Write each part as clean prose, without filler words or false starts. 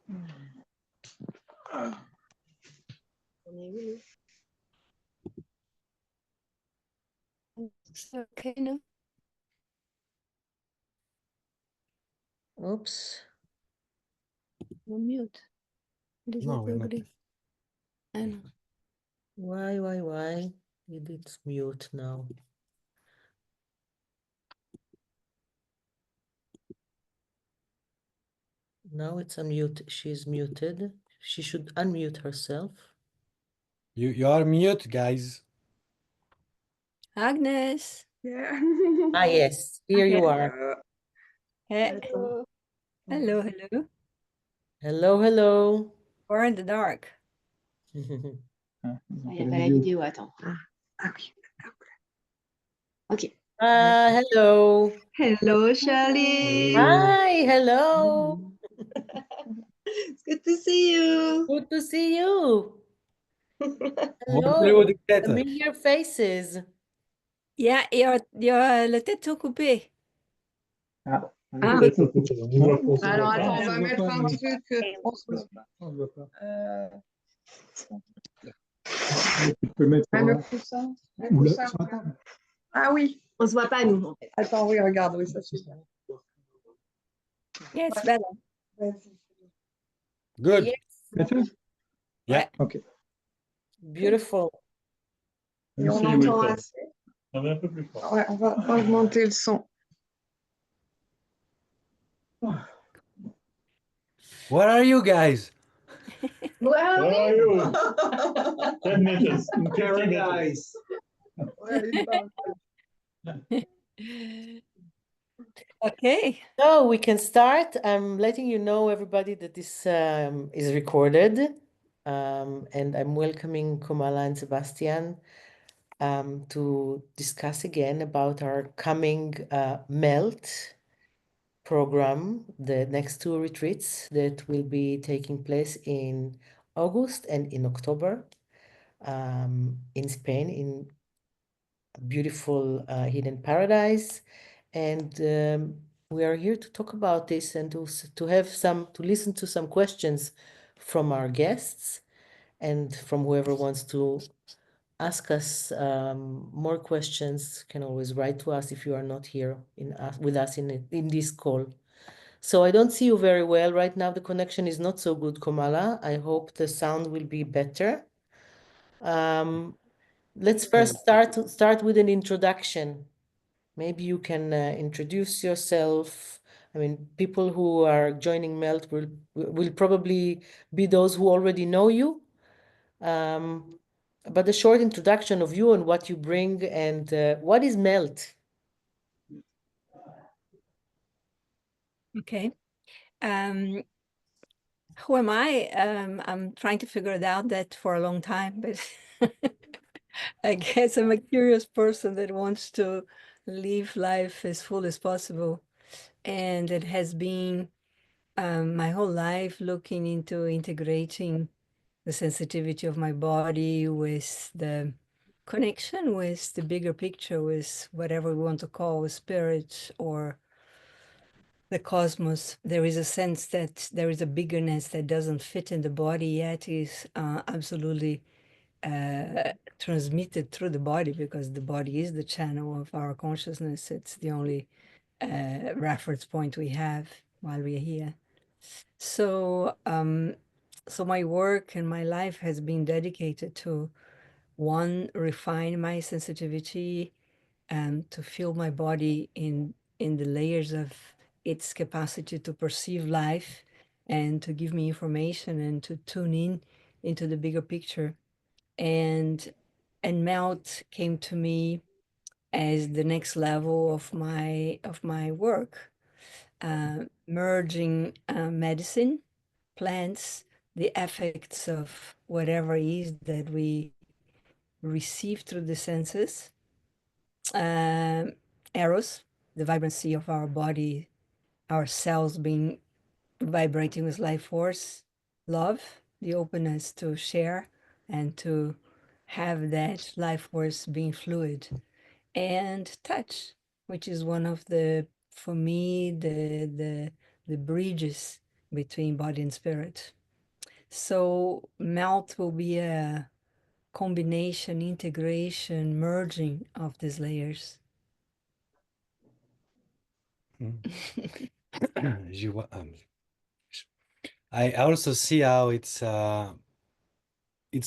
On est où, nous? Okay, no? Oops. You're mute. What is No, that we're not. ugly? I know. Why? It's mute now. Now it's unmute. She's muted. She should unmute herself. You are mute, guys. Agnes. Yeah. Ah, yes, here you are. Hey. Hello. Hello, hello. Hello. We're in the dark. Il n'y a pas la vidéo, attends. Ah oui. Ok. Hello. Hello, Charlie. Hi, hello. It's good to see you. Good to see you. Bonjour, Hello. dictateur. Familiar faces. Yeah, la tête coupée. Ah. Alors attends, on va mettre un truc. On ne voit pas. Tu peux mettre le coussin. Sur la table. Ah oui. On se voit pas, nous, en fait. Attends, oui, regarde, oui, ça suffit. Yeah, it's better. Good. Yes. Yeah. Ok. Beautiful. Et on entend assez. On est un peu plus fort. Ouais, on va augmenter le son. What are you guys? Where Where are you? 10 meters. In 50 meters. Paradise. Okay. So we can start. I'm letting you know, everybody, that this is recorded. And I'm welcoming Komala and Sebastian to discuss again about our coming MELT program, the next two retreats that will be taking place in August and in October in Spain, in beautiful Hidden Paradise. And we are here to talk about this and to listen to some questions from our guests and from whoever wants to ask us more questions. Can always write to us if you are not here with us in this call. So I don't see you very well right now. The connection is not so good, Komala. I hope the sound will be better. Let's first start with an introduction. Maybe you can introduce yourself. I mean, people who are joining MELT will probably be those who already know you. But a short introduction of you and what you bring and what is MELT? Okay. Who am I? I'm trying to figure it out that for a long time, but I guess I'm a curious person that wants to live life as full as possible. And it has been my whole life looking into integrating the sensitivity of my body with the connection with the bigger picture, with whatever we want to call spirit or the cosmos. There is a sense that there is a biggerness that doesn't fit in the body yet, is absolutely transmitted through the body, because the body is the channel of our consciousness. It's the only reference point we have while we are here. So, so my work and my life has been dedicated to, one, refine my sensitivity and to feel my body in the layers of its capacity to perceive life and to give me information and to tune in into the bigger picture. And MELT came to me as the next level of my work, merging medicine, plants, the effects of whatever it is that we receive through the senses, eros, the vibrancy of our body, our cells being vibrating with life force, love, the openness to share and to have that life force being fluid, and touch, which is one of the, for me, the bridges between body and spirit. So melt will be a combination, integration, merging of these layers. I also see how it's a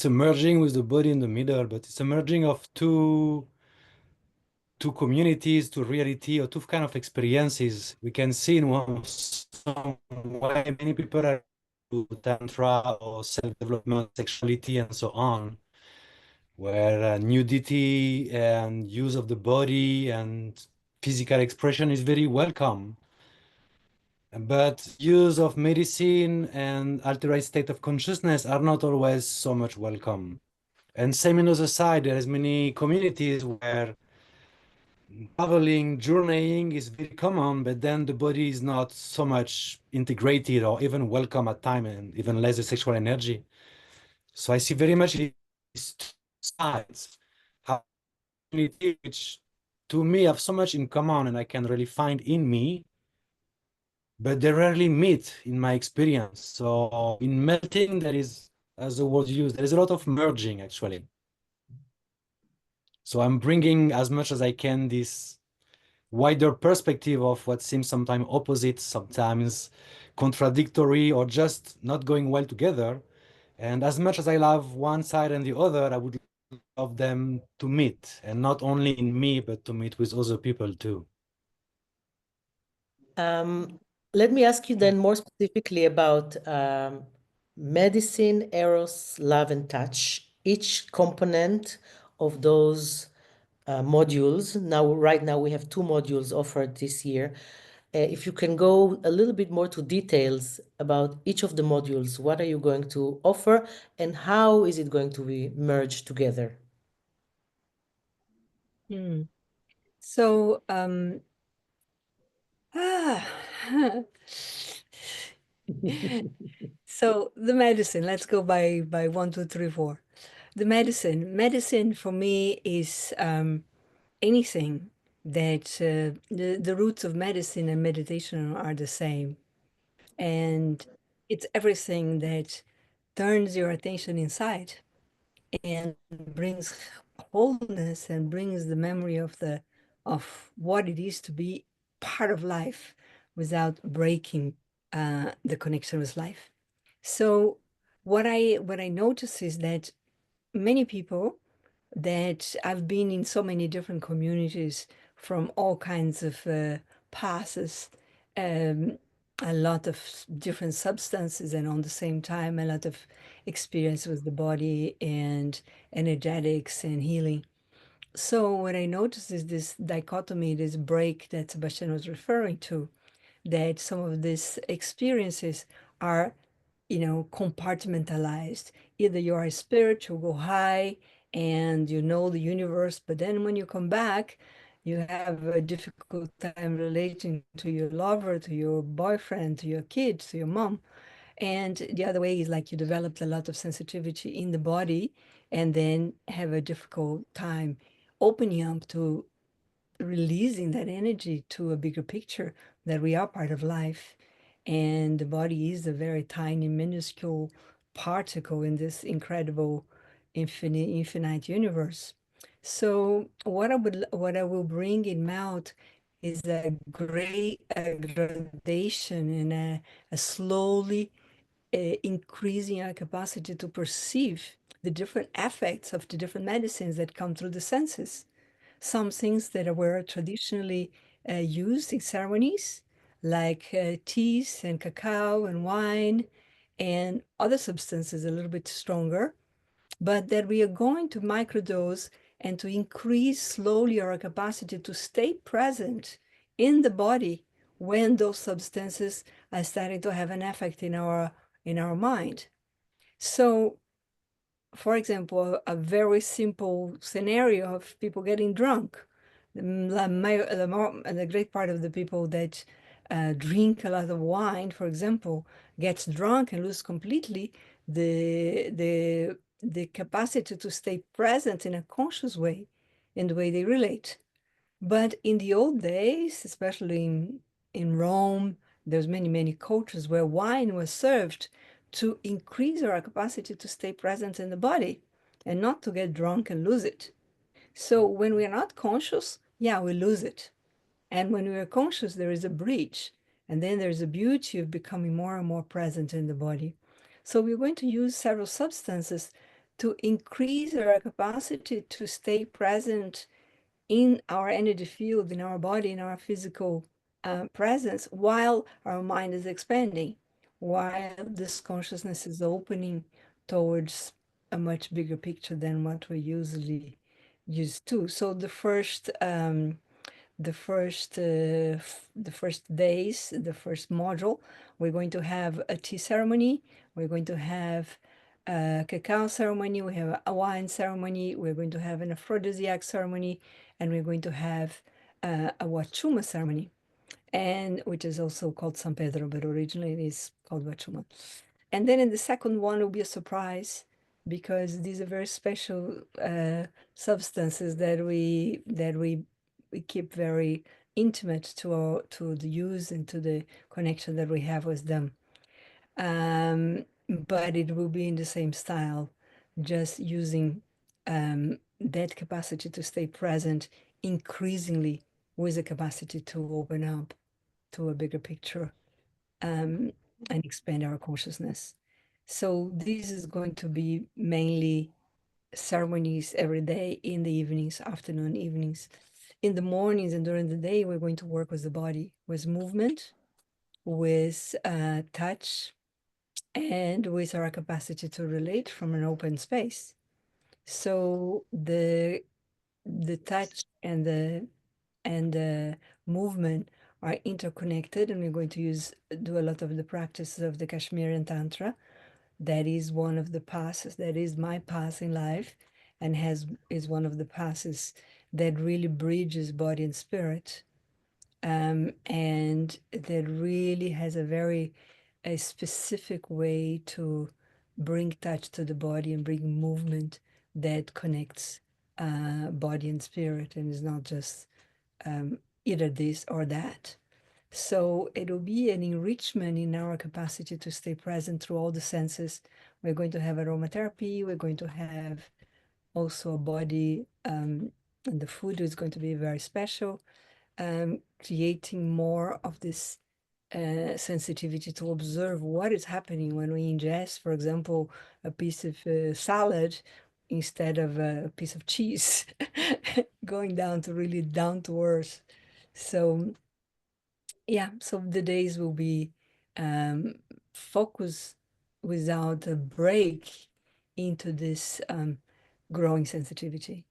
merging with the body in the middle, but it's a merging of two communities, two reality, or two kind of experiences. We can see in one some way many people are to tantra or self-development, sexuality, and so on, where nudity and use of the body and physical expression is very welcome. But use of medicine and altered state of consciousness are not always so much welcome. And same on the other side, there is many communities where traveling, journeying is very common, but then the body is not so much integrated or even welcome at time, and even less the sexual energy. So I see very much these two sides, how community, which to me have so much in common and I can really find in me, but they rarely meet in my experience. So in melting, there is, as the word used, there is a lot of merging actually. So I'm bringing as much as I can this wider perspective of what seems sometimes opposite, sometimes contradictory, or just not going well together. And as much as I love one side and the other, I would love them to meet, and not only in me, but to meet with other people too. Let me ask you then more specifically about medicine, eros, love, and touch. Each component of those modules. Right now, we have 2 modules offered this year. If you can go a little bit more to details about each of the modules, what are you going to offer and how is it going to be merged together? So, so the medicine, let's go by 1, 2, 3, 4. The medicine for me is anything that the roots of medicine and meditation are the same. And it's everything that turns your attention inside and brings wholeness and brings the memory of what it is to be part of life without breaking the connection with life. So what I notice is that many people that I've been in so many different communities from all kinds of passes, a lot of different substances, and on the same time, a lot of experience with the body and energetics and healing. So what I noticed is this dichotomy, this break that Sebastian was referring to, that some of these experiences are, compartmentalized. Either you are a spirit, you go high and you know the universe, but then when you come back, you have a difficult time relating to your lover, to your boyfriend, to your kids, to your mom. And the other way is like you developed a lot of sensitivity in the body and then have a difficult time opening up to releasing that energy to a bigger picture that we are part of life. And the body is a very tiny, minuscule particle in this incredible, infinite universe. So what I will bring in Mount is a great gradation and a slowly increasing our capacity to perceive the different effects of the different medicines that come through the senses. Some things that were traditionally used in ceremonies, like teas and cacao and wine and other substances a little bit stronger, but that we are going to microdose and to increase slowly our capacity to stay present in the body when those substances are starting to have an effect in our mind. So, for example, a very simple scenario of people getting drunk. The great part of the people that drink a lot of wine, for example, gets drunk and lose completely the capacity to stay present in a conscious way in the way they relate. But in the old days, especially in Rome, there's many cultures where wine was served to increase our capacity to stay present in the body and not to get drunk and lose it. So when we are not conscious, yeah, we lose it. And when we are conscious, there is a breach. And then there's a beauty of becoming more and more present in the body. So we're going to use several substances to increase our capacity to stay present in our energy field, in our body, in our physical presence, while our mind is expanding, while this consciousness is opening towards a much bigger picture than what we're usually used to. So the first days, the first module, we're going to have a tea ceremony. We're going to have a cacao ceremony. We have a wine ceremony. We're going to have an aphrodisiac ceremony, and we're going to have a Wachuma ceremony, and which is also called San Pedro, but originally it is called Wachuma. And then in the second one will be a surprise, because these are very special substances that we keep very intimate to the use and to the connection that we have with them. But it will be in the same style, just using that capacity to stay present increasingly with the capacity to open up to a bigger picture and expand our consciousness. So this is going to be mainly ceremonies every day, in the evenings, afternoon, evenings. In the mornings and during the day, we're going to work with the body, with movement, with touch, and with our capacity to relate from an open space. So the touch and the movement are interconnected, and we're going to do a lot of the practices of the Kashmirian Tantra. That is one of the passes, that is my path in life, and is one of the passes that really bridges body and spirit, and that really has a specific way to bring touch to the body and bring movement that connects body and spirit, and is not just either this or that. So it'll be an enrichment in our capacity to stay present through all the senses. We're going to have aromatherapy. We're going to have also a body, and the food is going to be very special, creating more of this sensitivity to observe what is happening when we ingest, for example, a piece of salad instead of a piece of cheese, going down to really down to earth. So yeah, so the days will be focused without a break into this growing sensitivity.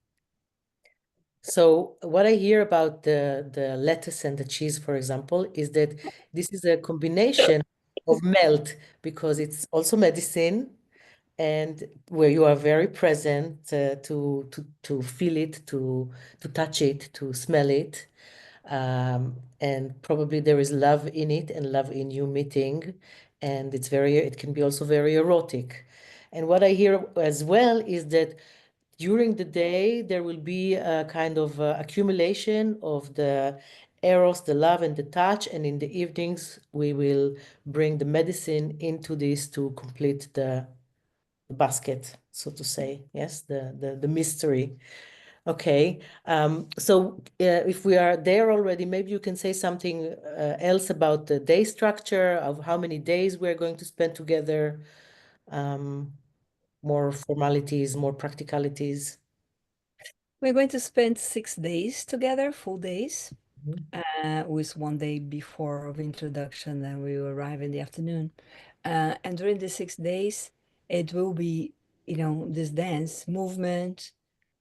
So what I hear about the lettuce and the cheese, for example, is that this is a combination of melt, because it's also medicine, and where you are very present to feel it, to touch it, to smell it. And probably there is love in it and love in you meeting, and it can be also very erotic. And what I hear as well is that during the day there will be a kind of accumulation of the eros, the love and the touch, and in the evenings we will bring the medicine into this to complete the basket, so to say. Yes, the mystery. Okay, so if we are there already, maybe you can say something else about the day structure of how many days we're going to spend together, more formalities, more practicalities. We're going to spend 6 days together, full days, Mhm. with one day before of introduction, then we will arrive in the afternoon. And during the 6 days, it will be, this dance, movement,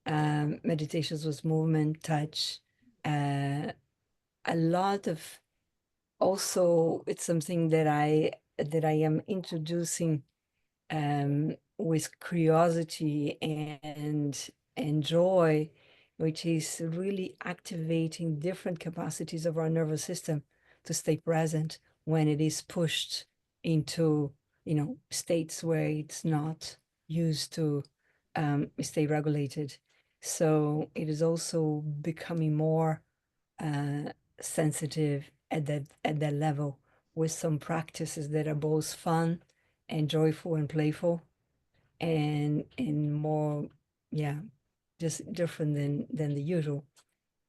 meditations with movement, touch, a lot of, also it's something that I am introducing with curiosity and joy, which is really activating different capacities of our nervous system to stay present when it is pushed into states where it's not used to stay regulated. So it is also becoming more sensitive at that level, with some practices that are both fun and joyful and playful and more, yeah, just different than the usual,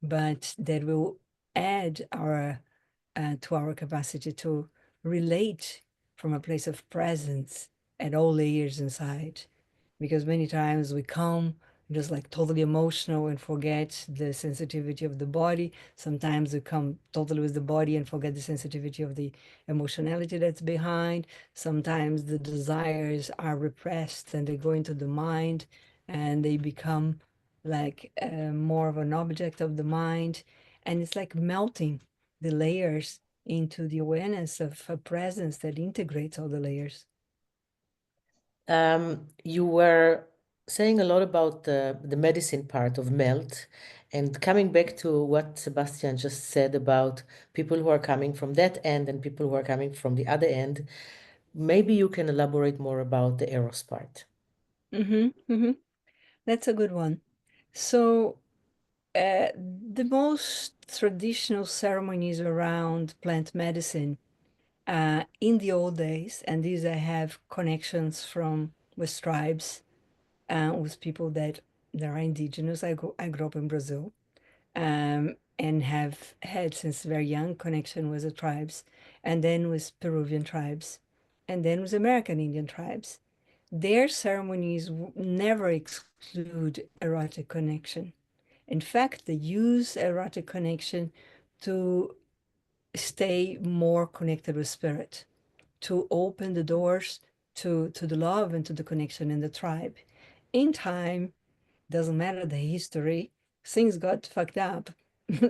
but that will add our to our capacity to relate from a place of presence at all layers inside. Because many times we come just like totally emotional and forget the sensitivity of the body. Sometimes we come totally with the body and forget the sensitivity of the emotionality that's behind. Sometimes the desires are repressed and they go into the mind and they become like more of an object of the mind. And it's like melting the layers into the awareness of a presence that integrates all the layers. You were saying a lot about the medicine part of MELT, and coming back to what Sebastian just said about people who are coming from that end and people who are coming from the other end, maybe you can elaborate more about the Eros part. That's a good one. So the most traditional ceremonies around plant medicine in the old days, and these I have connections from with tribes, with people that are indigenous. I grew up in Brazil, and have had since very young connection with the tribes, and then with Peruvian tribes, and then with American Indian tribes. Their ceremonies never exclude erotic connection. In fact, they use erotic connection to stay more connected with spirit, to open the doors to the love and to the connection in the tribe. In time, doesn't matter the history, things got fucked up,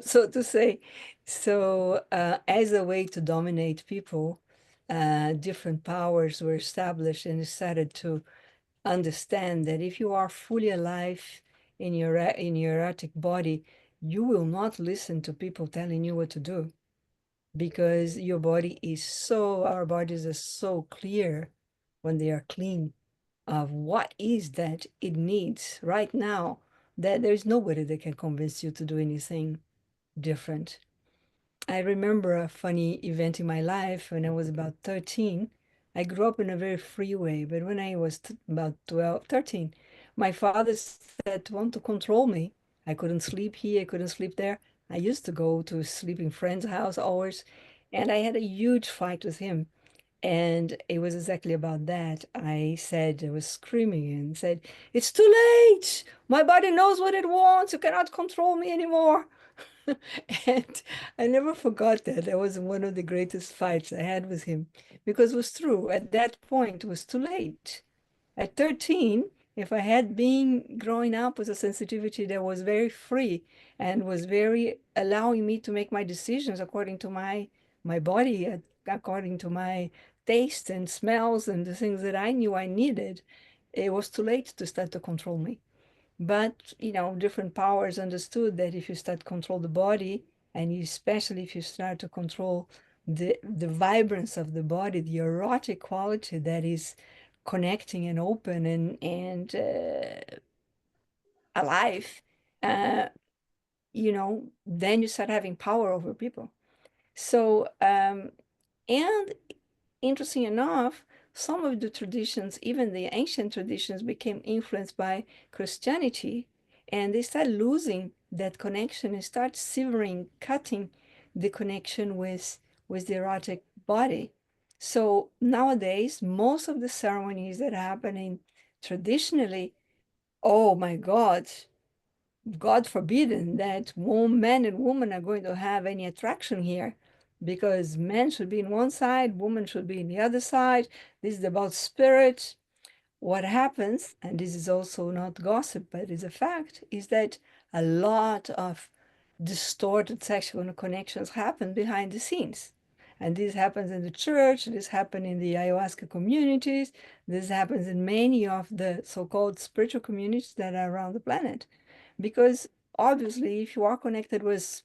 so to say. So as a way to dominate people, different powers were established and decided to understand that if you are fully alive in your erotic body, you will not listen to people telling you what to do, because your body is so, our bodies are so clear when they are clean of what is that it needs right now, that there's nobody that can convince you to do anything different. I remember a funny event in my life when I was about 13. I grew up in a very free way, but when I was about 12, 13, my father said, want to control me. I couldn't sleep here, I couldn't sleep there. I used to go to sleep in friends' house hours, and I had a huge fight with him. And it was exactly about that. I said, I was screaming and said, it's too late. My body knows what it wants. You cannot control me anymore. And I never forgot that. That was one of the greatest fights I had with him, because it was true. At that point, it was too late. At 13, if I had been growing up with a sensitivity that was very free and was very allowing me to make my decisions according to my body, according to my taste and smells and the things that I knew I needed, it was too late to start to control me. But, you know, different powers understood that if you start to control the body, and especially if you start to control the vibrance of the body, the erotic quality that is connecting and open and alive, you know, then you start having power over people. So, and interesting enough, some of the traditions, even the ancient traditions, became influenced by Christianity, and they start losing that connection and start severing, cutting the connection with the erotic body. So nowadays, most of the ceremonies that are happening traditionally, oh my God, God forbidden that man and woman are going to have any attraction here, because men should be in one side, woman should be in the other side. This is about spirit. What happens, and this is also not gossip, but is a fact, is that a lot of distorted sexual connections happen behind the scenes. And this happens in the church, this happens in the ayahuasca communities, this happens in many of the so-called spiritual communities that are around the planet. Because obviously, if you are connected with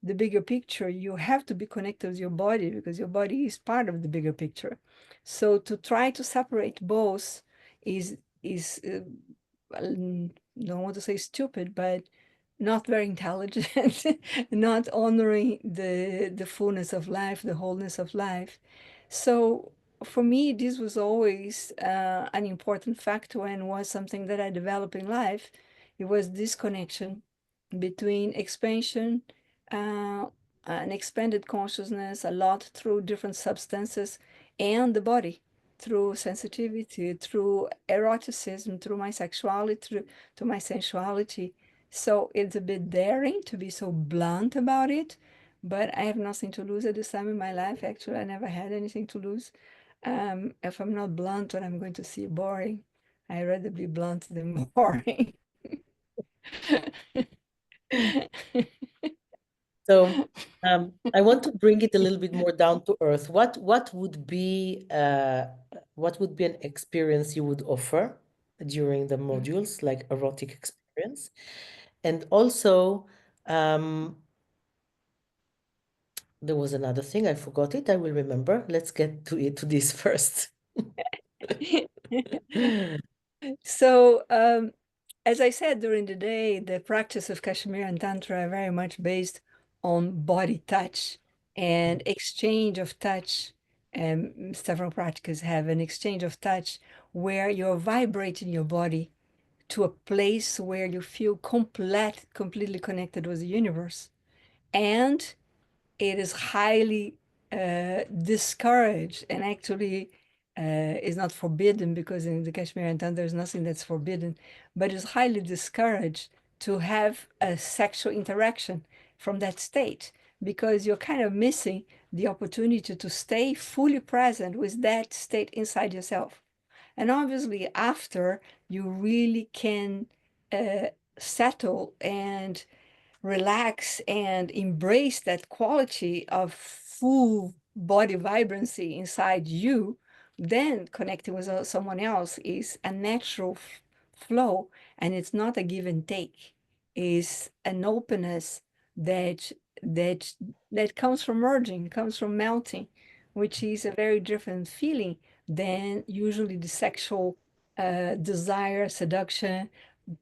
the bigger picture, you have to be connected with your body, because your body is part of the bigger picture. So to try to separate both is I don't want to say stupid, but not very intelligent, not honoring the fullness of life, the wholeness of life. So for me, this was always an important factor and was something that I developed in life. It was this connection between expansion, an expanded consciousness, a lot through different substances, and the body through sensitivity, through eroticism, through my sexuality, through my sensuality. So it's a bit daring to be so blunt about it, but I have nothing to lose at this time in my life. Actually, I never had anything to lose. If I'm not blunt, what I'm going to see boring. I'd rather be blunt than boring. So I want to bring it a little bit more down to earth. What would be an experience you would offer during the modules, like erotic experience? And also, there was another thing, I forgot it. I will remember. Let's get to this first. So, as I said during the day, the practice of Kashmir Tantra are very much based on body touch and exchange of touch. And several practices have an exchange of touch where you're vibrating your body to a place where you feel completely connected with the universe. And it is highly discouraged and actually is not forbidden, because in the Kashmiri Tantra there's nothing that's forbidden, but it's highly discouraged to have a sexual interaction from that state, because you're kind of missing the opportunity to stay fully present with that state inside yourself. And obviously, after, you really can settle and relax and embrace that quality of full body vibrancy inside you, then connecting with someone else is a natural flow, and it's not a give and take. It's an openness that that comes from merging, comes from melting, which is a very different feeling than usually the sexual desire, seduction,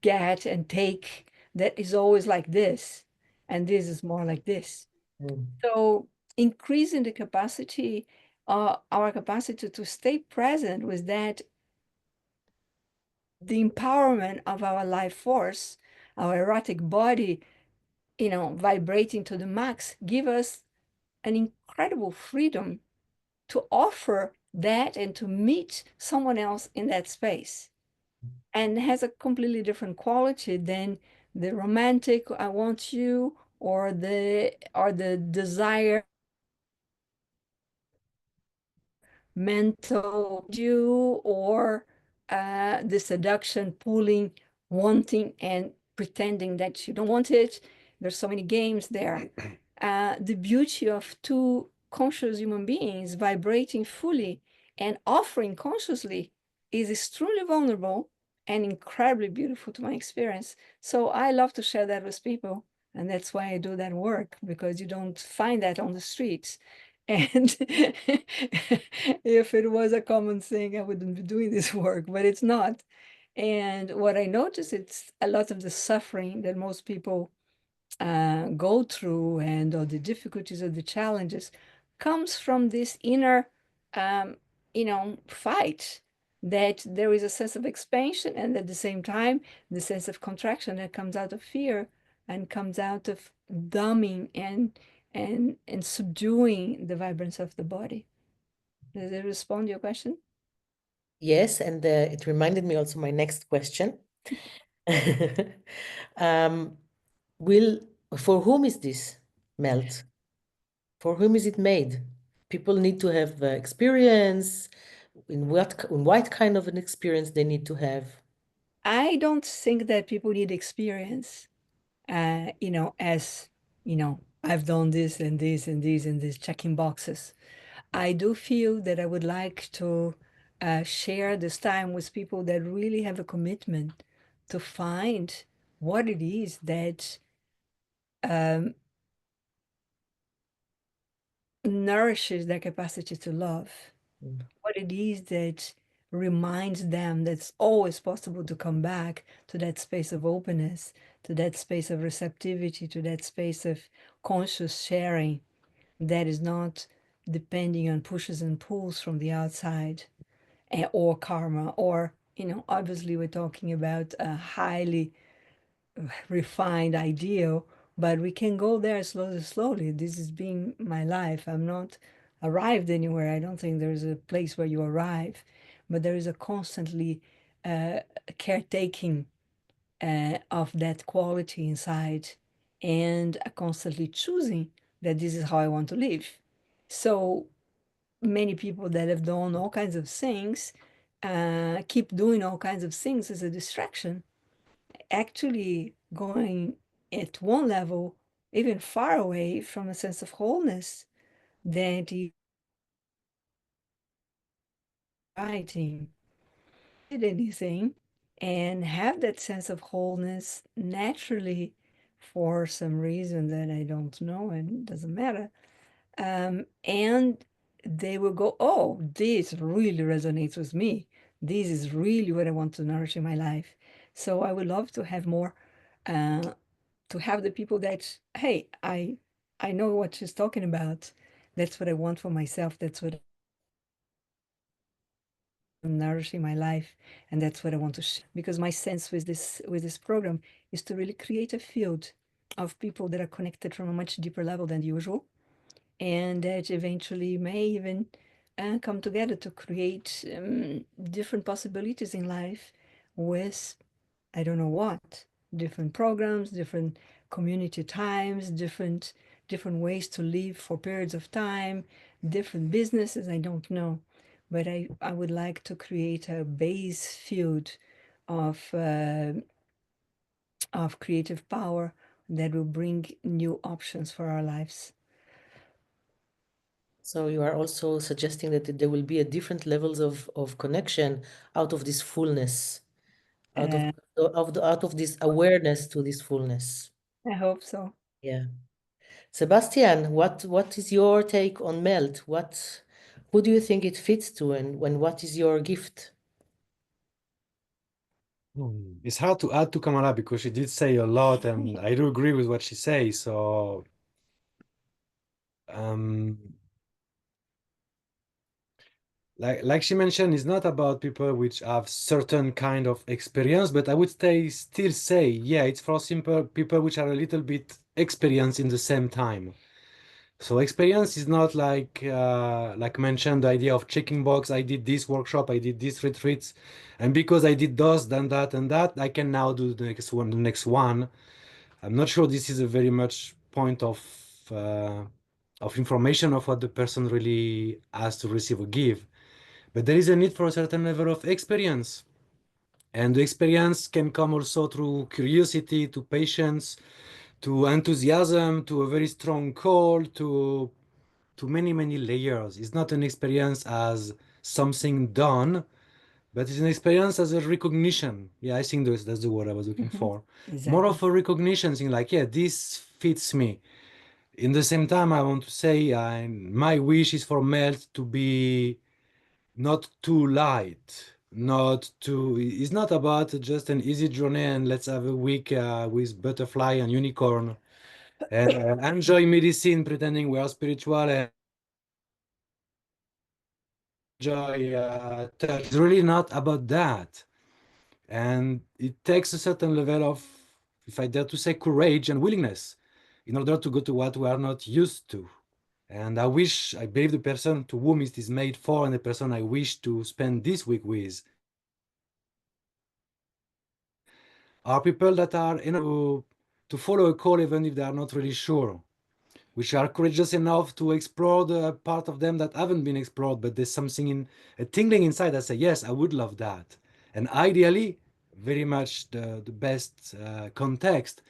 get and take, that is always like this, and this is more like this. So increasing the capacity, our capacity to stay present with that, the empowerment of our life force, our erotic body, vibrating to the max, give us an incredible freedom to offer that and to meet someone else in that space. And has a completely different quality than the romantic "I want you" or the desire mental you, or the seduction, pulling, wanting, and pretending that you don't want it. There's so many games there. The beauty of two conscious human beings vibrating fully and offering consciously is extremely vulnerable and incredibly beautiful to my experience. So I love to share that with people. And that's why I do that work, because you don't find that on the streets. And if it was a common thing, I wouldn't be doing this work, but it's not. And what I notice, it's a lot of the suffering that most people go through, and all the difficulties or the challenges, comes from this inner, fight, that there is a sense of expansion, and at the same time, the sense of contraction that comes out of fear and comes out of dumbing and subduing the vibrance of the body. Does it respond to your question? Yes, and it reminded me also my next question. For whom is this melt? For whom is it made? People need to have experience. In what kind of an experience they need to have? I don't think that people need experience, as, I've done this and this and this and this, checking boxes. I do feel that I would like to share this time with people that really have a commitment to find what it is that nourishes their capacity to love, what it is that reminds them that it's always possible to come back to that space of openness, to that space of receptivity, to that space of conscious sharing that is not depending on pushes and pulls from the outside or karma, or, obviously we're talking about a highly refined ideal, but we can go there slowly. This has been my life. I'm not arrived anywhere. I don't think there's a place where you arrive, but there is a constantly caretaking of that quality inside, and a constantly choosing that this is how I want to live. So many people that have done all kinds of things keep doing all kinds of things as a distraction, actually going at one level even far away from a sense of wholeness that is writing anything and have that sense of wholeness naturally for some reason that I don't know and doesn't matter. And they will go, oh, this really resonates with me. This is really what I want to nourish in my life. So I would love to have more, to have the people that, hey, I know what she's talking about. That's what I want for myself. That's what I'm nourishing my life, and that's what I want to share. Because my sense with this program is to really create a field of people that are connected from a much deeper level than usual, and that eventually may even come together to create different possibilities in life with, I don't know what, different programs, different community times, different ways to live for periods of time, different businesses, I don't know. But I would like to create a base field of creative power that will bring new options for our lives. So you are also suggesting that there will be a different levels of connection out of this fullness, out of this awareness to this fullness. I hope so. Yeah. Sebastian, what is your take on Melt? Who do you think it fits to, and what is your gift? It's hard to add to Kamala because she did say a lot, and I do agree with what she says. So, like she mentioned, it's not about people which have certain kind of experience, but I would still say, yeah, it's for simple people which are a little bit experienced in the same time. So experience is not like mentioned, the idea of checking box. I did this workshop, I did these retreats, and because I did those, then that, and that, I can now do the next one. I'm not sure this is a very much point of information of what the person really has to receive or give. But there is a need for a certain level of experience. And the experience can come also through curiosity, to patience, to enthusiasm, to a very strong call, to many, many layers. It's not an experience as something done, but it's an experience as a recognition. Yeah, I think that's the word I was looking for. Exactly. More of a recognition, thing like, yeah, this fits me. In the same time, I want to say my wish is for Melt to be not too light, not too. It's not about just an easy journey and let's have a week with butterfly and unicorn and enjoy medicine, pretending we are spiritual and enjoy touch. It's really not about that, and it takes a certain level of, if I dare to say, courage and willingness in order to go to what we are not used to. And I believe the person to whom it is made for and the person I wish to spend this week with are people that are enough to follow a call even if they are not really sure, which are courageous enough to explore the part of them that haven't been explored, but there's something a tingling inside that say, yes, I would love that. And ideally, very much the best context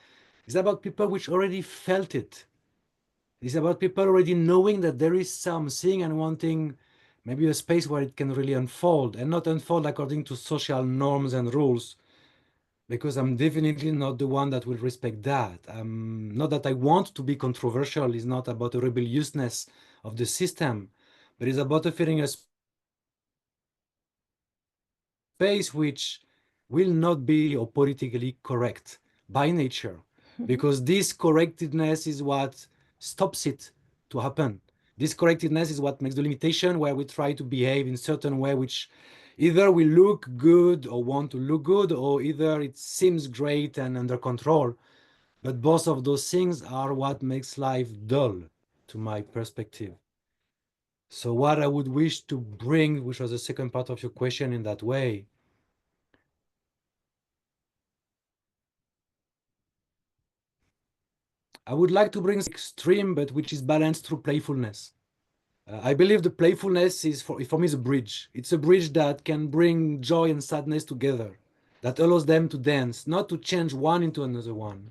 is about people which already felt it. It's about people already knowing that there is something and wanting maybe a space where it can really unfold, and not unfold according to social norms and rules, because I'm definitely not the one that will respect that. Not that I want to be controversial. It's not about the rebelliousness of the system, but it's about offering a space which will not be or politically correct by nature, because this correctedness is what stops it to happen. This correctedness is what makes the limitation, where we try to behave in certain way, which either we look good or want to look good, or either it seems great and under control. But both of those things are what makes life dull, to my perspective. So what I would wish to bring, which was the second part of your question in that way, I would like to bring extreme, but which is balanced through playfulness. I believe the playfulness is, for me, is a bridge. It's a bridge that can bring joy and sadness together, that allows them to dance, not to change one into another one.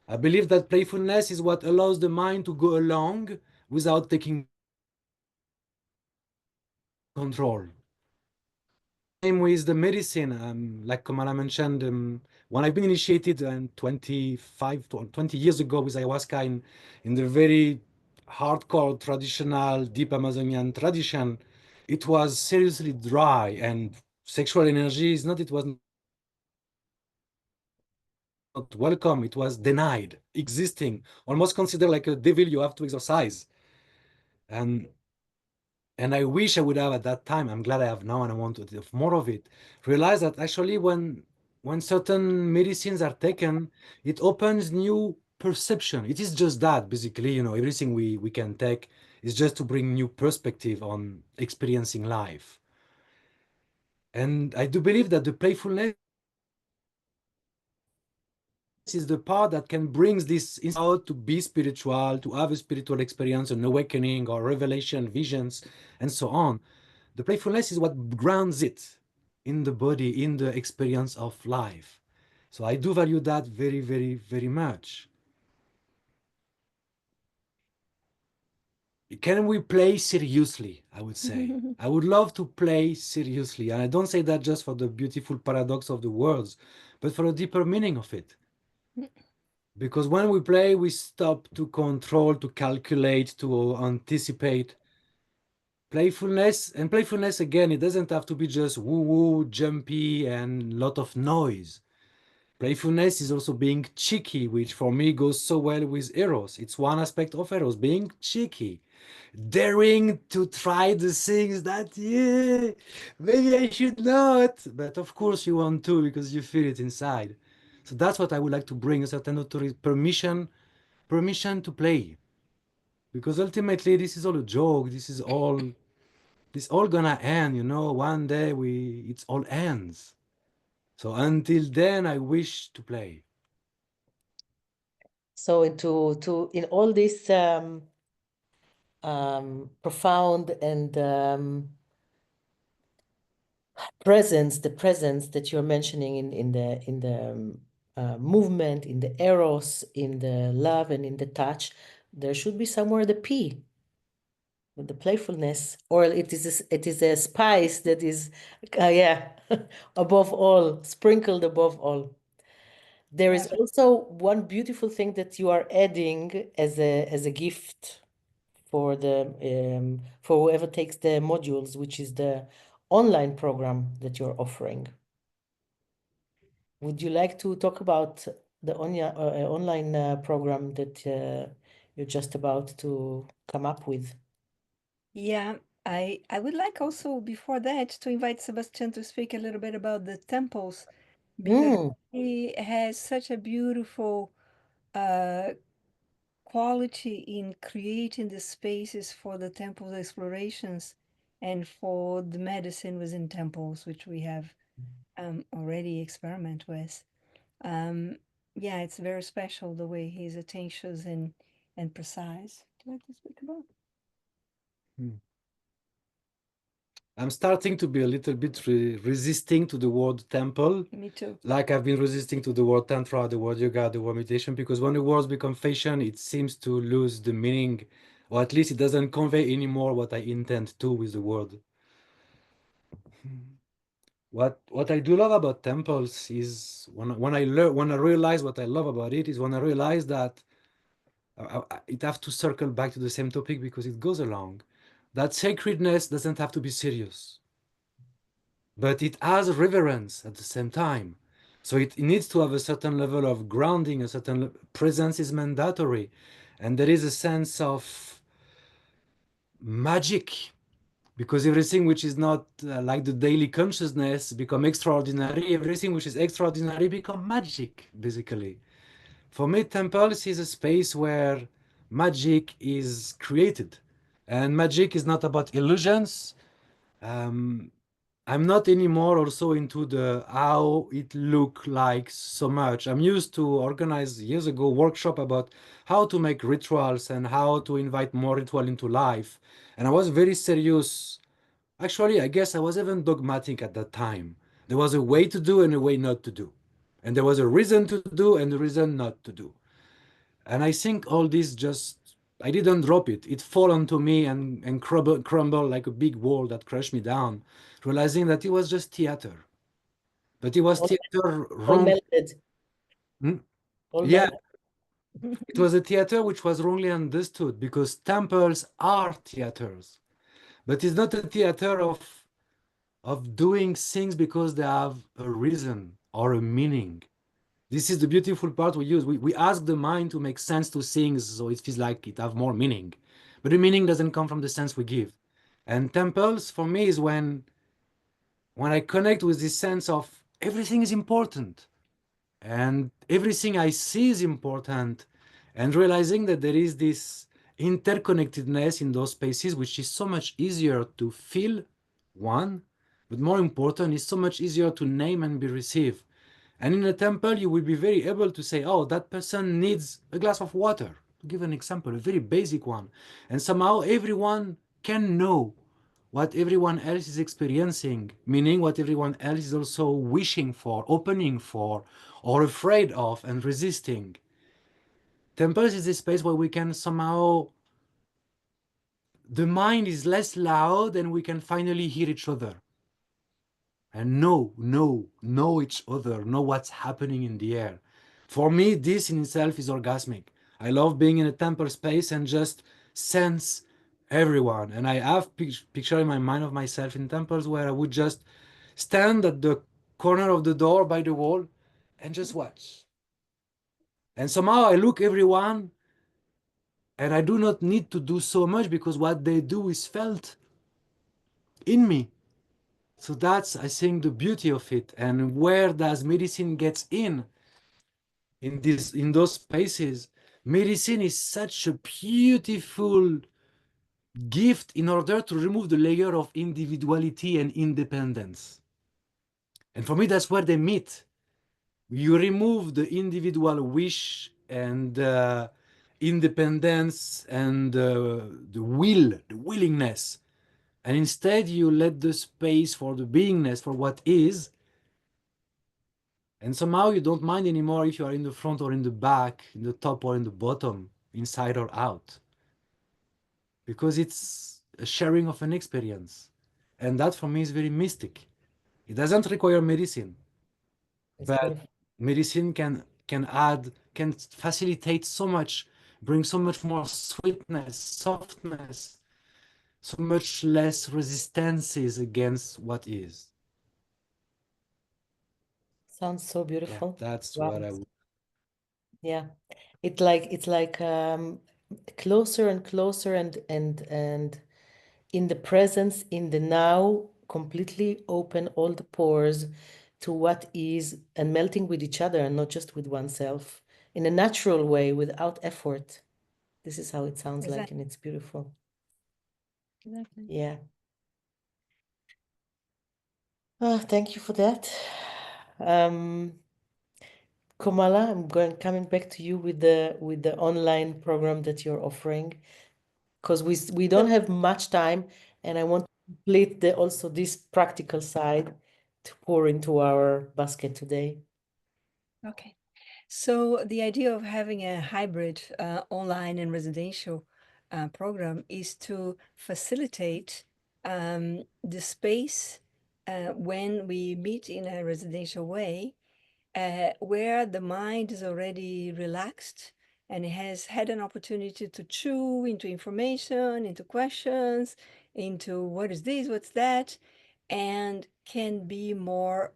I believe that playfulness is what allows the mind to go along without taking control. Same with the medicine, like Kamala mentioned, when I've been initiated 25 to 20 years ago with ayahuasca in the very hardcore, traditional, deep Amazonian tradition, it was seriously dry, and sexual energy is not, it was not welcome, it was denied existing, almost considered like a devil you have to exorcise. And I wish I would have at that time. I'm glad I have now, and I want to have more of it. Realize that actually when certain medicines are taken, it opens new perception. It is just that, basically, everything we can take is just to bring new perspective on experiencing life. And I do believe that the playfulness is the part that can bring this out to be spiritual, to have a spiritual experience, an awakening or revelation, visions, and so on. The playfulness is what grounds it in the body, in the experience of life. So I do value that very, very, very much. Can we play seriously, I would say. I would love to play seriously. And I don't say that just for the beautiful paradox of the words, but for a deeper meaning of it. Because when we play, we stop to control, to calculate, to anticipate. Playfulness, and playfulness, again, it doesn't have to be just woo-woo, jumpy, and lot of noise. Playfulness is also being cheeky, which for me goes so well with Eros. It's one aspect of Eros, being cheeky, daring to try the things that, yeah, maybe I should not, but of course you want to because you feel it inside. So that's what I would like to bring, a certain permission to play. Because ultimately this is all a joke, this all gonna end, one day it all ends. So until then, I wish to play. So in all this profound and the presence that you're mentioning in the movement, in the eros, in the love, and in the touch, there should be somewhere the P, with the playfulness, or it is a spice that is, above all, sprinkled above all. There is also one beautiful thing that you are adding as a gift for for whoever takes the modules, which is the online program that you're offering. Would you like to talk about the online program that you're just about to come up with? Yeah, I would like also before that to invite Sebastian to speak a little bit about the temples, because he has such a beautiful quality in creating the spaces for the temple explorations and for the medicine within temples, which we have already experiment with. Yeah, it's very special the way he's attentions and precise. Would you like to speak about? I'm starting to be a little bit resisting to the word temple. Me too. Like I've been resisting to the word tantra, the word yoga, the word meditation, because when the words become fashion, it seems to lose the meaning, or at least it doesn't convey anymore what I intend to with the word. What I do love about temples is when I realize what I love about it is when I realize that it have to circle back to the same topic because it goes along. That sacredness doesn't have to be serious. but it has reverence at the same time. So it needs to have a certain level of grounding, a certain presence is mandatory. And there is a sense of magic, because everything which is not like the daily consciousness become extraordinary. Everything which is extraordinary become magic, basically. For me, temples is a space where magic is created. And magic is not about illusions. I'm not anymore also into the how it look like so much. I'm used to organize years ago workshop about how to make rituals and how to invite more ritual into life. And I was very serious. Actually, I guess I was even dogmatic at that time. There was a way to do and a way not to do. And there was a reason to do and a reason not to do. And I think all this just, I didn't drop it. It fall onto me and crumble like a big wall that crushed me down, realizing that it was just theater. But it was All, theater all wrong. melted. Hmm? All Yeah, melted. it was a theater which was wrongly understood, because temples are theaters. But it's not a theater of doing things because they have a reason or a meaning. This is the beautiful part we use. We ask the mind to make sense to things so it feels like it have more meaning. But the meaning doesn't come from the sense we give. And temples for me is when I connect with this sense of everything is important and everything I see is important, and realizing that there is this interconnectedness in those spaces, which is so much easier to feel, one, but more important, is so much easier to name and be received. And in a temple, you will be very able to say, oh, that person needs a glass of water, to give an example, a very basic one. And somehow everyone can know what everyone else is experiencing, meaning what everyone else is also wishing for, opening for, or afraid of and resisting. Temples is a space where we can somehow, the mind is less loud and we can finally hear each other. And know each other, know what's happening in the air. For me, this in itself is orgasmic. I love being in a temple space and just sense everyone. And I have picture in my mind of myself in temples where I would just stand at the corner of the door by the wall and just watch. And somehow I look everyone and I do not need to do so much because what they do is felt in me. So that's, I think, the beauty of it. And where does medicine gets in those spaces? Medicine is such a beautiful gift in order to remove the layer of individuality and independence. And for me, that's where they meet. You remove the individual wish and independence and the willingness. And instead, you let the space for the beingness, for what is. And somehow you don't mind anymore if you are in the front or in the back, in the top or in the bottom, inside or out. Because it's a sharing of an experience. And that for me is very mystic. It doesn't require medicine, It's but beautiful. medicine can facilitate so much, bring so much more sweetness, softness, so much less resistances against what is. Sounds so Yeah, beautiful. that's Wow. what I would. Yeah. It's like closer and closer and in the presence, in the now, completely open all the pores to what is and melting with each other and not just with oneself in a natural way without effort. This is how it sounds like, Exactly. and it's beautiful. Exactly. Yeah. Oh, thank you for that. Komala, coming back to you with the online program that you're offering, because we don't have much time, and I want to complete also this practical side to pour into our basket today. Okay. So the idea of having a hybrid online and residential program is to facilitate the space when we meet in a residential way, where the mind is already relaxed and it has had an opportunity to chew into information, into questions, into what is this, what's that. and can be more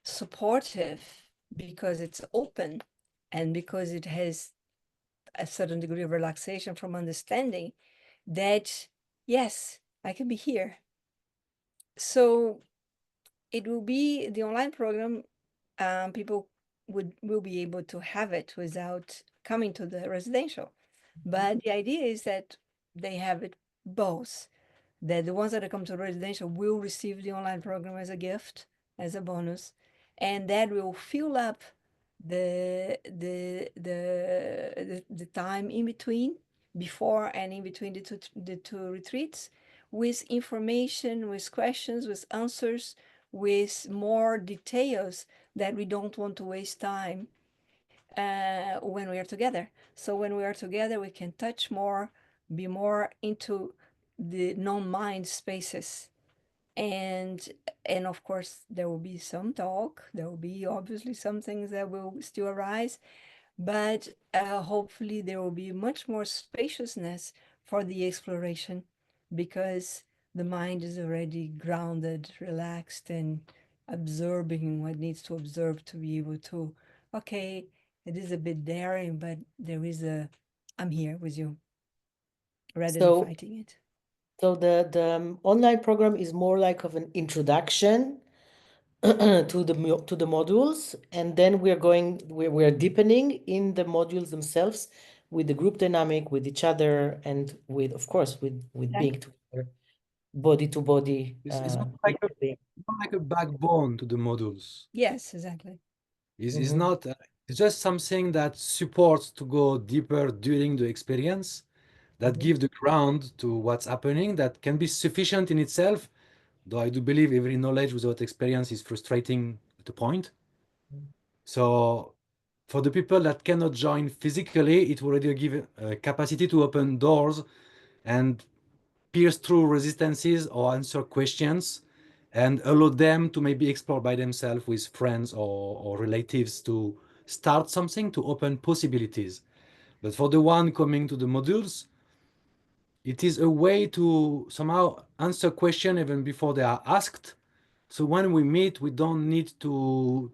supportive because it's open and because it has a certain degree of relaxation from understanding that, yes, I can be here. So it will be the online program. People will be able to have it without coming to the residential. But the idea is that they have it both. That the ones that come to residential will receive the online program as a gift, as a bonus, and that will fill up the time in between, before and in between the two retreats, with information, with questions, with answers, with more details that we don't want to waste time when we are together. So when we are together, we can touch more, be more into the non-mind spaces. And of course, there will be some talk. There will be obviously some things that will still arise, but hopefully there will be much more spaciousness for the exploration, because the mind is already grounded, relaxed, and absorbing what needs to observe to be able to, okay, it is a bit daring, but there is I'm here with you, rather than So, fighting it. so the online program is more like of an introduction to the modules, and then we're deepening in the modules themselves with the group dynamic, with each other, and with, of course, with being together, body to body. It's not like a backbone to the modules. Yes, exactly. It's not, it's just something that supports to go deeper during the experience, that give the ground to what's happening, that can be sufficient in itself, though I do believe every knowledge without experience is frustrating at a point. So for the people that cannot join physically, it will already give a capacity to open doors and pierce through resistances or answer questions, and allow them to maybe explore by themselves with friends or relatives to start something, to open possibilities. But for the one coming to the modules, it is a way to somehow answer questions even before they are asked. So when we meet, we don't need to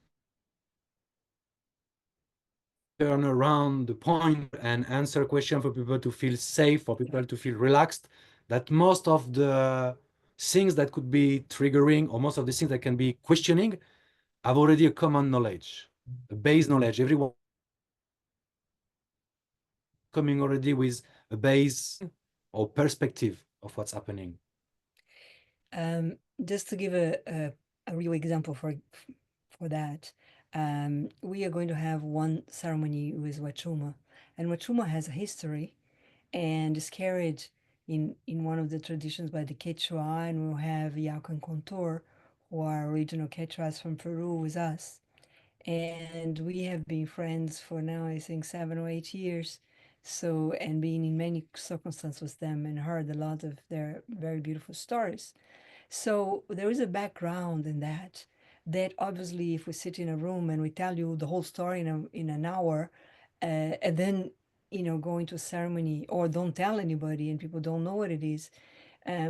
turn around the point and answer questions for people to feel safe, for people to feel relaxed. That most of the things that could be triggering, or most of the things that can be questioning, have already a common knowledge, a base knowledge. Everyone coming already with a base or perspective of what's happening. Just to give a real example for that, we are going to have one ceremony with Wachuma, and Wachuma has a history and is carried in one of the traditions by the Quechua, and we'll have Yaucan Contour, who are original Quechuas from Peru, with us. And we have been friends for now, I think, 7 or 8 years. So, and being in many circumstances with them and heard a lot of their very beautiful stories. So there is a background in that obviously if we sit in a room and we tell you the whole story in an hour, and then, go into a ceremony or don't tell anybody and people don't know what it is,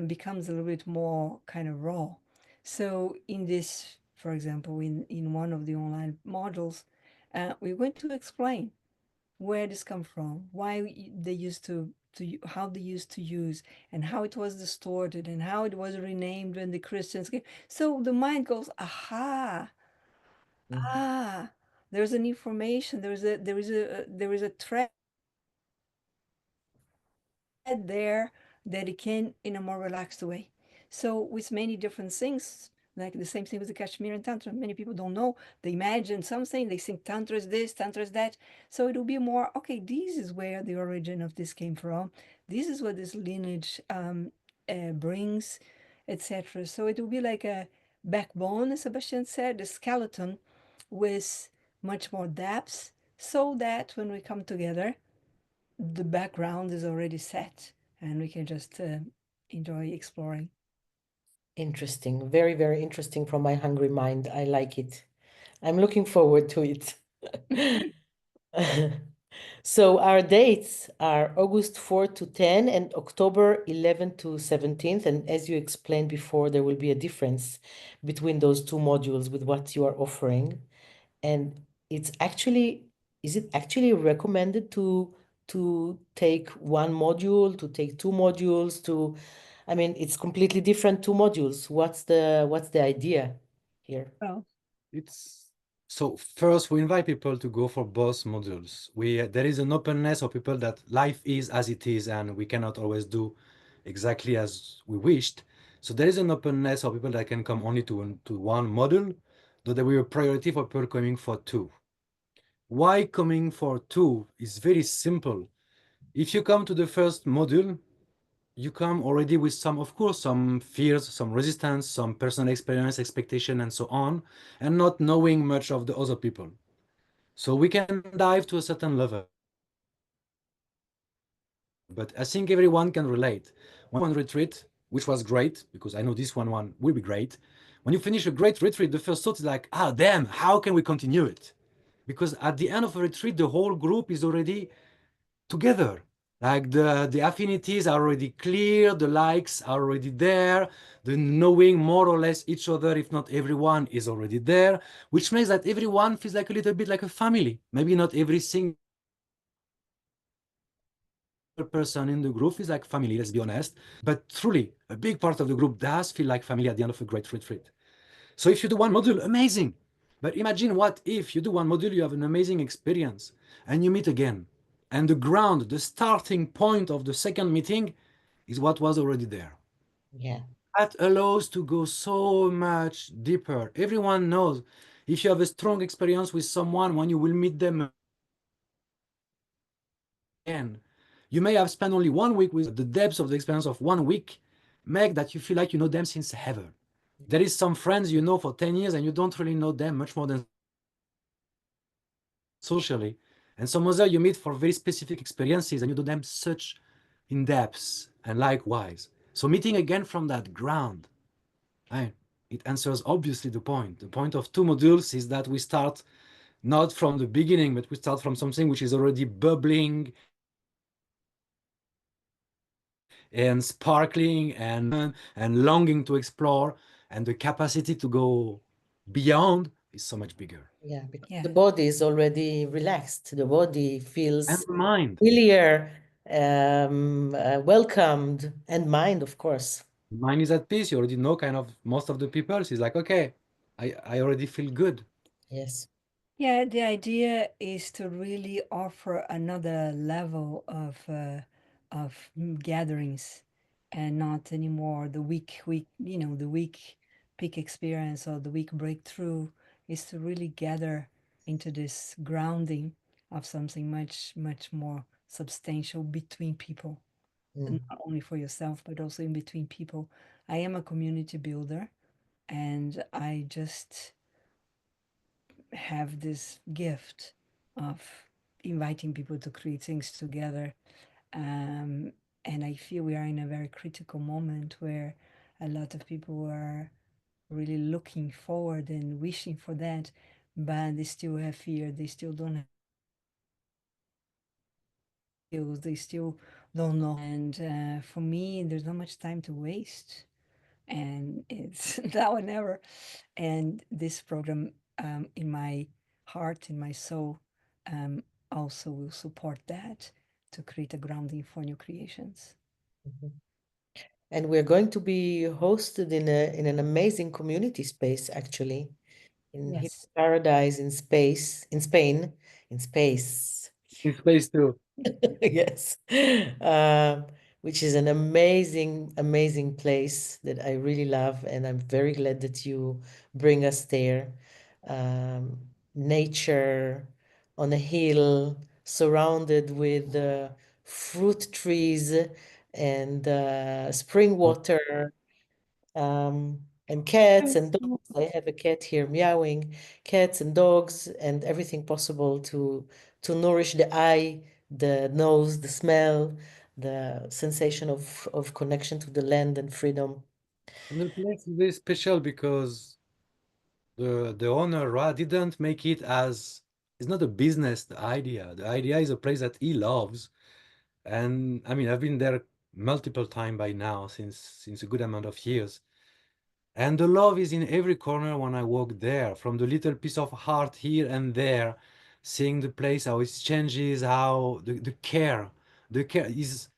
becomes a little bit more kind of raw. So in this, for example, in one of the online modules, we're going to explain where this come from, why they used to how they used to use, and how it was distorted, and how it was renamed when the Christians came. So the mind goes, aha, there's an information, there is a thread there that it can in a more relaxed way. So with many different things, like the same thing with the Kashmirian Tantra, many people don't know. They imagine something, they think Tantra is this, Tantra is that. So it will be more, okay, this is where the origin of this came from. This is what this lineage brings, etc. So it will be like a backbone, as Sebastian said, a skeleton with much more depth, so that when we come together, the background is already set and we can just enjoy exploring. Interesting. Very, very interesting from my hungry mind. I like it. I'm looking forward to it. So our dates are August 4 to 10 and October 11 to 17th. And as you explained before, there will be a difference between those two modules with what you are offering. And is it actually recommended to take one module, to take two modules, I mean, it's completely different two modules. What's the idea here? Well, It's so first we invite people to go for both modules. There is an openness of people that life is as it is and we cannot always do exactly as we wished. So there is an openness of people that can come only to one module, though there will be a priority for people coming for two. Why coming for two is very simple. If you come to the first module, you come already with some, of course, some fears, some resistance, some personal experience, expectation, and so on, and not knowing much of the other people. So we can dive to a certain level. But I think everyone can relate. One retreat, which was great, because I know this one will be great. When you finish a great retreat, the first thought is like, damn, how can we continue it? Because at the end of a retreat, the whole group is already together. Like the affinities are already clear, the likes are already there, the knowing more or less each other, if not everyone, is already there, which makes that everyone feels like a little bit like a family. Maybe not every single person in the group is like family, let's be honest, but truly a big part of the group does feel like family at the end of a great retreat. So if you do one module, amazing. But imagine what if you do one module, you have an amazing experience and you meet again. And the ground, the starting point of the second meeting is what was already there. Yeah. That allows to go so much deeper. Everyone knows if you have a strong experience with someone, when you will meet them again, you may have spent only 1 week with the depths of the experience of 1 week, make that you feel like you know them since ever. There is some friends you know for 10 years and you don't really know them much more than socially. And some other you meet for very specific experiences and you do them such in depth and likewise. So meeting again from that ground, it answers obviously the point. The point of two modules is that we start not from the beginning, but we start from something which is already bubbling and sparkling and longing to explore, and the capacity to go beyond is so much bigger. Yeah, because Yeah. the body is already relaxed. The body And feels the mind. familiar, welcomed, and mind, of course. Mind is at peace. You already know kind of most of the people. She's like, okay, I already feel good. Yes. Yeah, the idea is to really offer another level of gatherings, and not anymore the week the week peak experience or the week breakthrough. Is to really gather into this grounding of something much, much more substantial between people, Mm. not only for yourself, but also in between people. I am a community builder, and I just have this gift of inviting people to create things together. And I feel we are in a very critical moment where a lot of people are really looking forward and wishing for that, but they still have fear. They still don't have skills. They still don't know. And for me, there's not much time to waste. And it's now or never. And this program, in my heart, in my soul, also will support that to create a grounding for new creations. Mhm. And we're going to be hosted in an amazing community space, actually, in Hidden Yes. Paradise in space, in Spain, in space. In space too. Yes. Um, which is an amazing, amazing place that I really love, and I'm very glad that you bring us there. Nature on a hill, surrounded with fruit trees and spring water, and cats and dogs. I have a cat here meowing, cats and dogs, and everything possible to nourish the eye, the nose, the smell, the sensation of connection to the land and freedom. And the place is very special because the owner Ra didn't make it as It's not a business, the idea. The idea is a place that he loves. And I mean, I've been there multiple times by now since a good amount of years. And the love is in every corner when I walk there, from the little piece of heart here and there, seeing the place, how it changes, how the care is,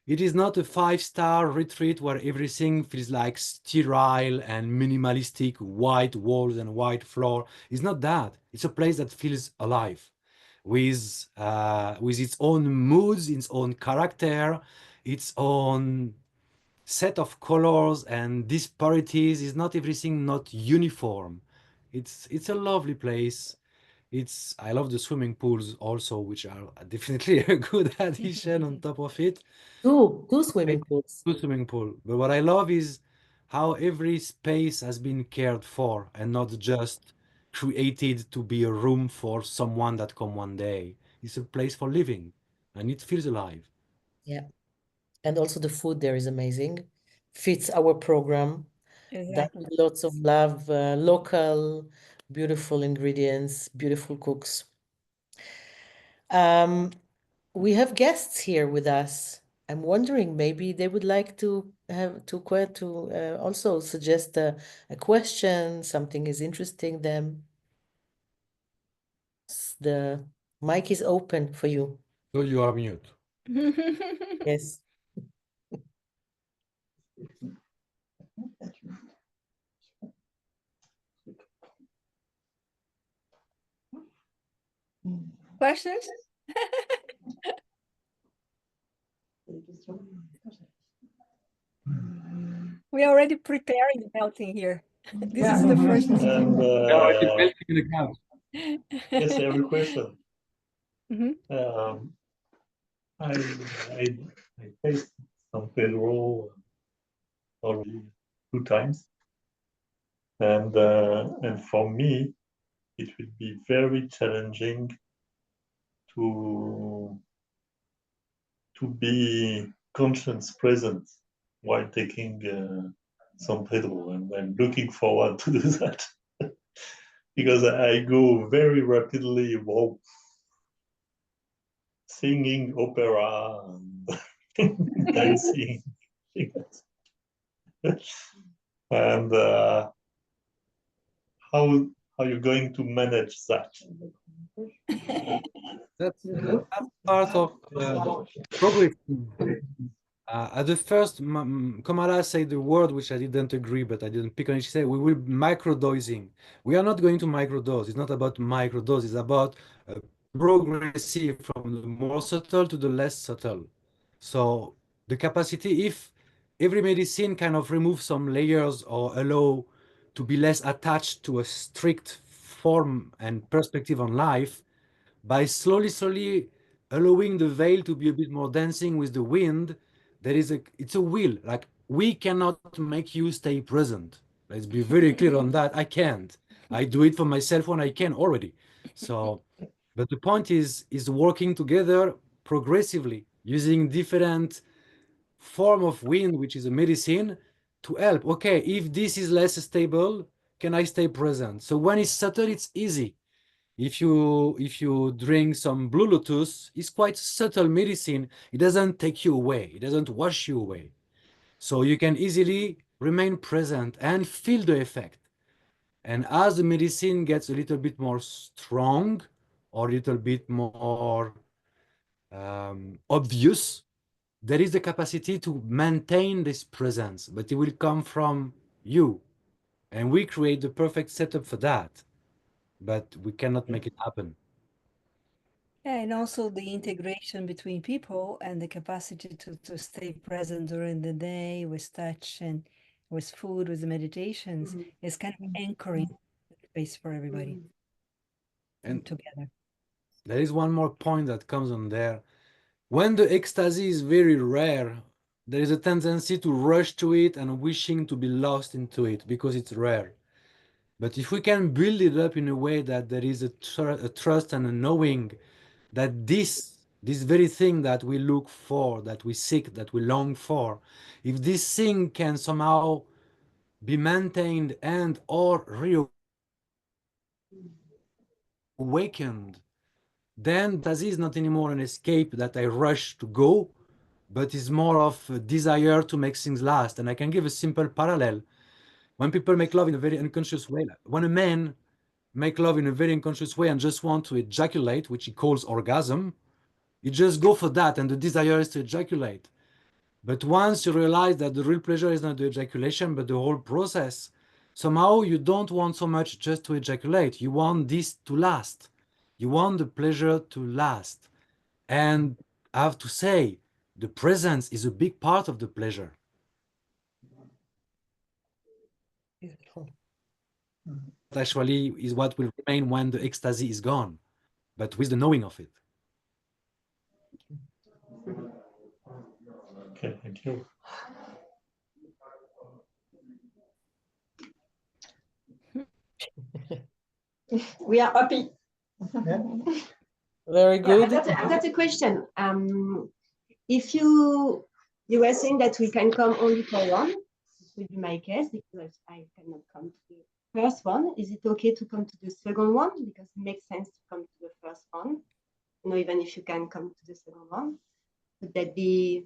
it is not a 5-star retreat where everything feels like sterile and minimalistic, white walls and white floor. It's not that. It's a place that feels alive with its own moods, its own character, its own set of colors and disparities. Is not everything not uniform. It's a lovely place. I love the swimming pools also, which are definitely a good addition on top of it. Two swimming pools. Two swimming pool. But what I love is how every space has been cared for and not just created to be a room for someone that come one day. It's a place for living and it feels alive. Yeah. And also the food there is amazing. Fits our program. Done Exactly. with lots of love, local, beautiful ingredients, beautiful cooks. We have guests here with us. I'm wondering maybe they would like to have to also suggest a question, something is interesting them. The mic is open for you. So you are mute. Yes. Questions? We are already preparing melting here. This is the first. And Melting in the couch. yes, every question. Mhm. I tasted San Pedro already 2 times, and for me, it will be very challenging to be conscience present while taking San Pedro, and I'm looking forward to do that because I go very rapidly, wow, singing opera and dancing, and how you're going to manage that? That's part of progress. At the first, Kamala said the word which I didn't agree, but I didn't pick on it. She said, we will microdosing. We are not going to microdose. It's not about microdose. It's about progressive from the more subtle to the less subtle. So the capacity, if every medicine kind of removes some layers or allow to be less attached to a strict form and perspective on life, by slowly allowing the veil to be a bit more dancing with the wind, it's a will. Like, we cannot make you stay present. Let's be very clear on that. I can't. I do it for myself when I can already. So, but the point is working together progressively using different form of wind, which is a medicine, to help. Okay, if this is less stable, can I stay present? So when it's subtle, it's easy. If you drink some Blue Lotus, it's quite subtle medicine. It doesn't take you away. It doesn't wash you away. So you can easily remain present and feel the effect. And as the medicine gets a little bit more strong or a little bit more obvious, there is the capacity to maintain this presence, but it will come from you. And we create the perfect setup for that, but we cannot make it happen. Yeah, and also the integration between people and the capacity to stay present during the day with touch and with food, with the meditations, is kind of anchoring the space for everybody And together. there is one more point that comes on there. When the ecstasy is very rare, there is a tendency to rush to it and wishing to be lost into it because it's rare. But if we can build it up in a way that there is a trust and a knowing that this very thing that we look for, that we seek, that we long for, if this thing can somehow be maintained and or reawakened, then ecstasy is not anymore an escape that I rush to go, but is more of a desire to make things last. And I can give a simple parallel. When people make love in a very unconscious way, when a man make love in a very unconscious way and just want to ejaculate, which he calls orgasm, you just go for that, and the desire is to ejaculate. But once you realize that the real pleasure is not the ejaculation, but the whole process, somehow you don't want so much just to ejaculate. You want this to last. You want the pleasure to last. And I have to say, the presence is a big part of the pleasure. Beautiful. Actually is what will remain when the ecstasy is gone, but with the knowing of it. Okay, thank you. We are happy. Very Yeah, good. I've got a question. If you were saying that we can come only for one, this would be my case because I cannot come to the first one. Is it okay to come to the second one? Because it makes sense to come to the first one. You know, even if you can come to the second one, would that be,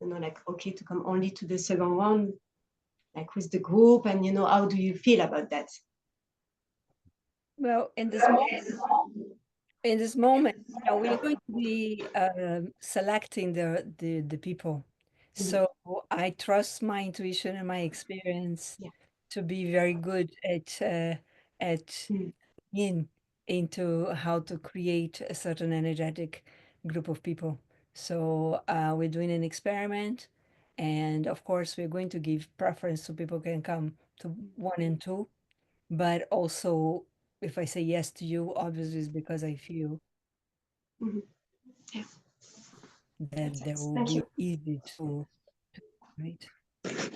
you know, like okay to come only to the second one, like with the group? And you know, how do you feel about that? Well, in this moment, you know, we are going to be selecting the people. So I trust my intuition and my experience to be very good at into how to create a certain energetic group of people. So we're doing an experiment, and of course we're going to give preference so people can come to 1 and 2, but also if I say yes to you, obviously it's because I feel that there will be easy to right.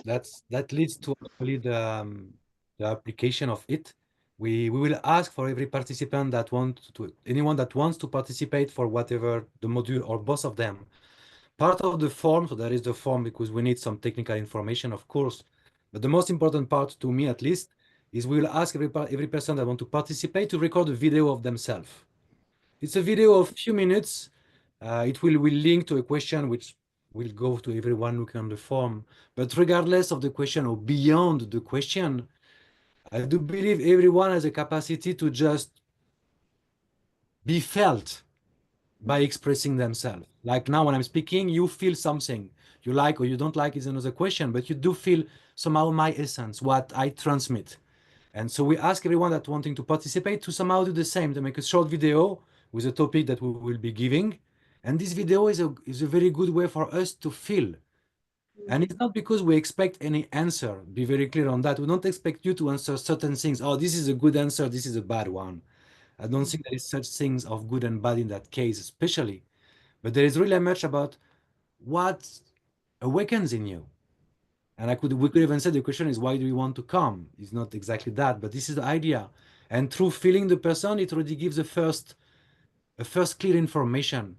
That leads to actually the application of it. We will ask for every participant that anyone that wants to participate for whatever the module or both of them. Part of the form, so there is the form because we need some technical information, of course. But the most important part, to me at least, is we will ask every person that want to participate to record a video of themselves. It's a video of a few minutes. It will link to a question which will go to everyone looking on the form. But regardless of the question or beyond the question, I do believe everyone has a capacity to just be felt by expressing themselves. Like now when I'm speaking, you feel something. You like or you don't like is another question, but you do feel somehow my essence, what I transmit. And so we ask everyone that wanting to participate to somehow do the same, to make a short video with a topic that we will be giving. And this video is a very good way for us to feel. And it's not because we expect any answer, be very clear on that. We don't expect you to answer certain things. Oh, this is a good answer, this is a bad one. I don't think there is such things of good and bad in that case, especially. But there is really much about what awakens in you. And we could even say the question is, why do you want to come? It's not exactly that, but this is the idea. And through feeling the person, it already gives a first clear information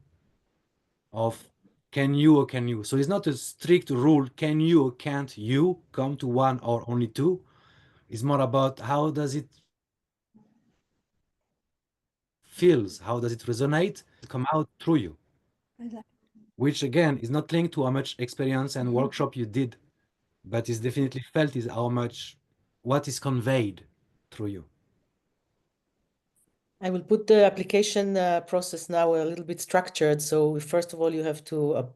of can you or can you. So it's not a strict rule, can you or can't you come to one or only two. It's more about how does it feels, how does it resonate, come out through you. Which again is not linked to how much experience and workshop you did, but is definitely felt is how much what is conveyed through you. I will put the application process now a little bit structured. So first of all, you have to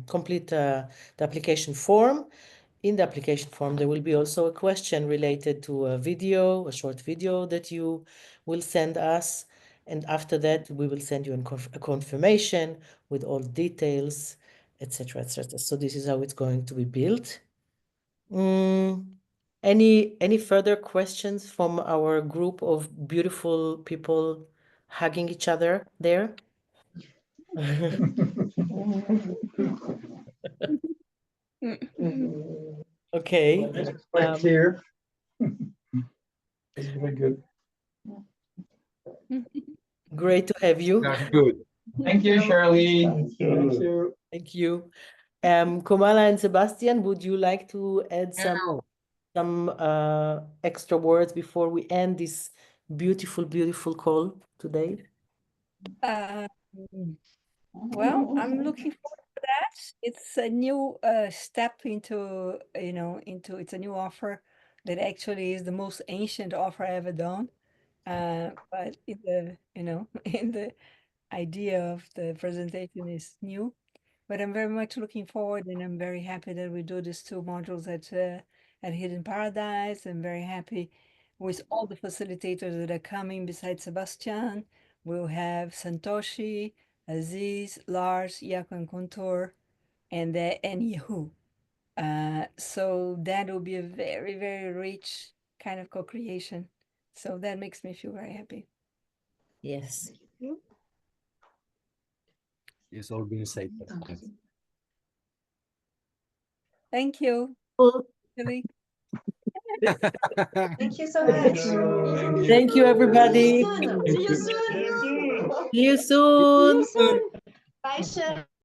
complete the application form. In the application form, there will be also a question related to a short video that you will send us. And after that, we will send you a confirmation with all details, etc., etc. So this is how it's going to be built. Any further questions from our group of beautiful people hugging each other there? Okay. Quite clear. It's very good. Great to have you. Good. Thank you, Shirley. Thank you. Thank you. Thank you. Komala and Sebastian, would you like to add some extra words before we end this beautiful, beautiful call today? Well, I'm looking forward to that. It's a new step into, it's a new offer that actually is the most ancient offer I ever done. But in the, in the idea of the presentation is new. But I'm very much looking forward, and I'm very happy that we do these 2 modules at Hidden Paradise. I'm very happy with all the facilitators that are coming besides Sebastian. We'll have Santoshi, Aziz, Lars, Jaco and Contour, and Yehu. So that will be a very, very rich kind of co-creation. So that makes me feel very happy. Yes. It's all been said. Thank you. Really. Thank you so much. Thank you, everybody. See you soon. See you soon. See you soon. See you soon. Bye, Shirley.